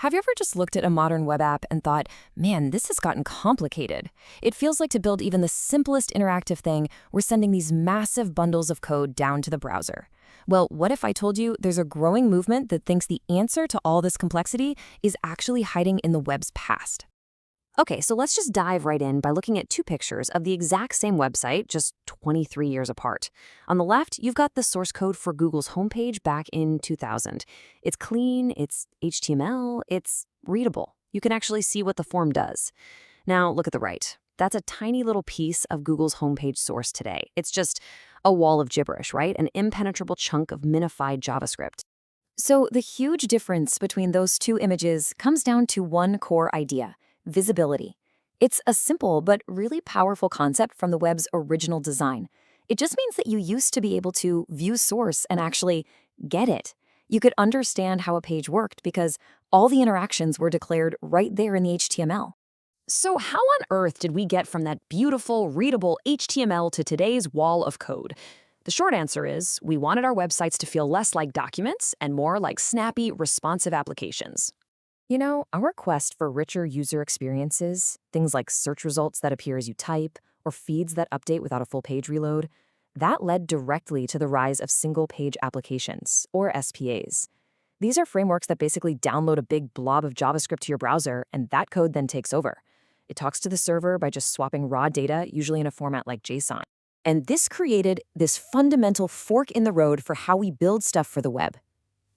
Have you ever just looked at a modern web app and thought, man, this has gotten complicated? It feels like to build even the simplest interactive thing, we're sending these massive bundles of code down to the browser. Well, what if I told you there's a growing movement that thinks the answer to all this complexity is actually hiding in the web's past? Okay, so let's just dive right in by looking at two pictures of the exact same website, just 23 years apart. On the left, you've got the source code for Google's homepage back in 2000. It's clean, it's HTML, it's readable. You can actually see what the form does. Now, look at the right. That's a tiny little piece of Google's homepage source today. It's just a wall of gibberish, right? An impenetrable chunk of minified JavaScript. So the huge difference between those two images comes down to one core idea: visibility. It's a simple but really powerful concept from the web's original design. It just means that you used to be able to view source and actually get it. You could understand how a page worked because all the interactions were declared right there in the HTML. So how on earth did we get from that beautiful, readable HTML to today's wall of code? The short answer is we wanted our websites to feel less like documents and more like snappy, responsive applications. You know, our quest for richer user experiences, things like search results that appear as you type, or feeds that update without a full page reload, that led directly to the rise of single-page applications, or SPAs. These are frameworks that basically download a big blob of JavaScript to your browser, and that code then takes over. It talks to the server by just swapping raw data, usually in a format like JSON. And this created this fundamental fork in the road for how we build stuff for the web.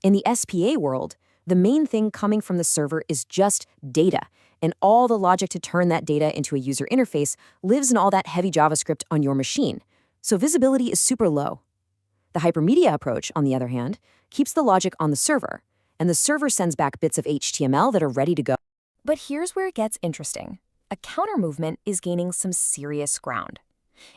In the SPA world, the main thing coming from the server is just data, and all the logic to turn that data into a user interface lives in all that heavy JavaScript on your machine. So visibility is super low. The hypermedia approach, on the other hand, keeps the logic on the server, and the server sends back bits of HTML that are ready to go. But here's where it gets interesting. A counter movement is gaining some serious ground.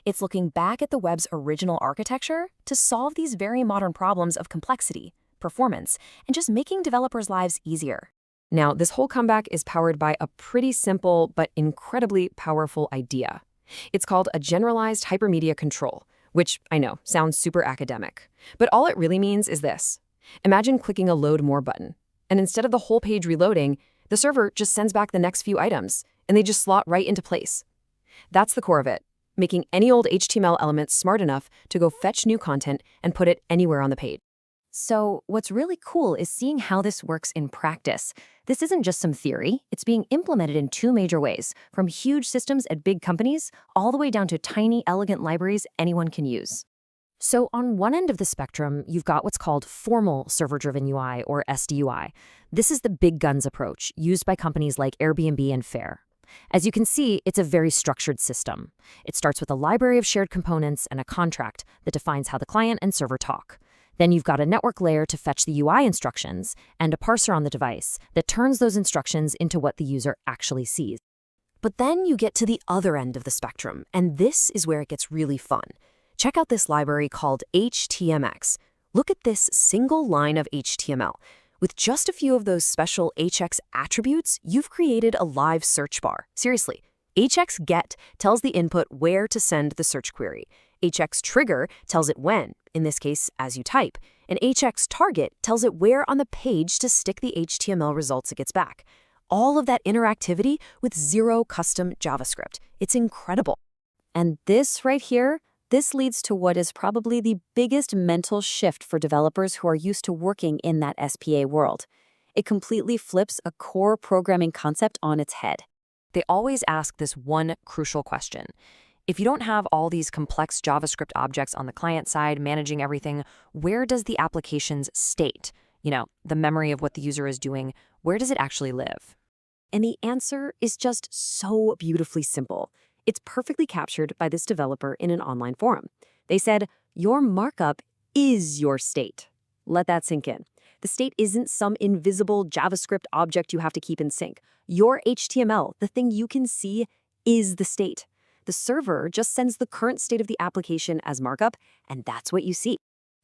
It's looking back at the web's original architecture to solve these very modern problems of complexity, performance, and just making developers' lives easier. Now, this whole comeback is powered by a pretty simple but incredibly powerful idea. It's called a generalized hypermedia control, which I know sounds super academic. But all it really means is this. Imagine clicking a load more button, and instead of the whole page reloading, the server just sends back the next few items, and they just slot right into place. That's the core of it, making any old HTML element smart enough to go fetch new content and put it anywhere on the page. So what's really cool is seeing how this works in practice. This isn't just some theory. It's being implemented in two major ways, from huge systems at big companies all the way down to tiny, elegant libraries anyone can use. So on one end of the spectrum, you've got what's called formal server-driven UI, or SDUI. This is the big guns approach used by companies like Airbnb and Faire. As you can see, it's a very structured system. It starts with a library of shared components and a contract that defines how the client and server talk. Then you've got a network layer to fetch the UI instructions and a parser on the device that turns those instructions into what the user actually sees. But then you get to the other end of the spectrum, and this is where it gets really fun. Check out this library called HTMX. Look at this single line of HTML. With just a few of those special HX attributes, you've created a live search bar. Seriously, HX get tells the input where to send the search query. HX trigger tells it when, in this case, as you type. And HX target tells it where on the page to stick the HTML results it gets back. All of that interactivity with zero custom JavaScript. It's incredible. And this right here, this leads to what is probably the biggest mental shift for developers who are used to working in that SPA world. It completely flips a core programming concept on its head. They always ask this one crucial question. If you don't have all these complex JavaScript objects on the client side managing everything, where does the application's state, the memory of what the user is doing, where does it actually live? And the answer is just so beautifully simple. It's perfectly captured by this developer in an online forum. They said, your markup is your state. Let that sink in. The state isn't some invisible JavaScript object you have to keep in sync. Your HTML, the thing you can see, is the state. The server just sends the current state of the application as markup, and that's what you see.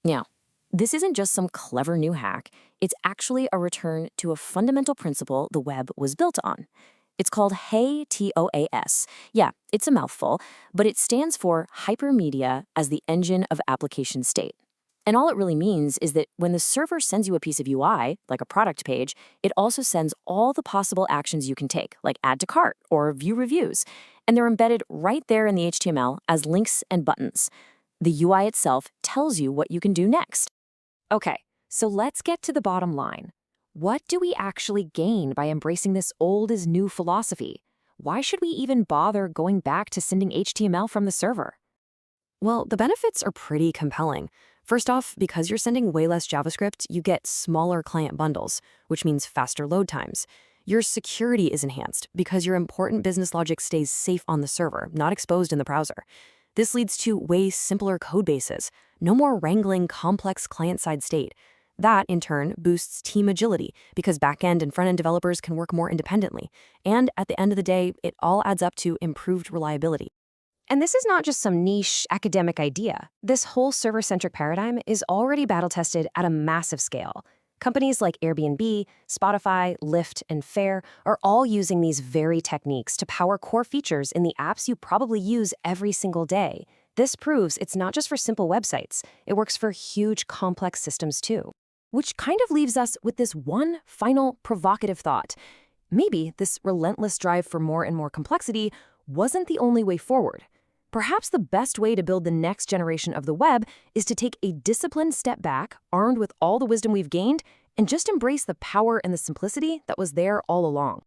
Now, this isn't just some clever new hack. It's actually a return to a fundamental principle the web was built on. It's called HATEOAS. Yeah, it's a mouthful, but it stands for hypermedia as the engine of application state. And all it really means is that when the server sends you a piece of UI, like a product page, it also sends all the possible actions you can take, like add to cart or view reviews. And they're embedded right there in the HTML as links and buttons. The UI itself tells you what you can do next. Okay, so let's get to the bottom line. What do we actually gain by embracing this old is new philosophy? Why should we even bother going back to sending HTML from the server? Well, the benefits are pretty compelling. First off, because you're sending way less JavaScript, you get smaller client bundles, which means faster load times. Your security is enhanced because your important business logic stays safe on the server, not exposed in the browser. This leads to way simpler code bases, no more wrangling complex client-side state. That, in turn, boosts team agility because back-end and front-end developers can work more independently. And at the end of the day, it all adds up to improved reliability. And this is not just some niche academic idea. This whole server-centric paradigm is already battle-tested at a massive scale. Companies like Airbnb, Spotify, Lyft, and Fare are all using these very techniques to power core features in the apps you probably use every single day. This proves it's not just for simple websites. It works for huge, complex systems too. Which kind of leaves us with this one final provocative thought. Maybe this relentless drive for more and more complexity wasn't the only way forward. Perhaps the best way to build the next generation of the web is to take a disciplined step back, armed with all the wisdom we've gained, and just embrace the power and the simplicity that was there all along.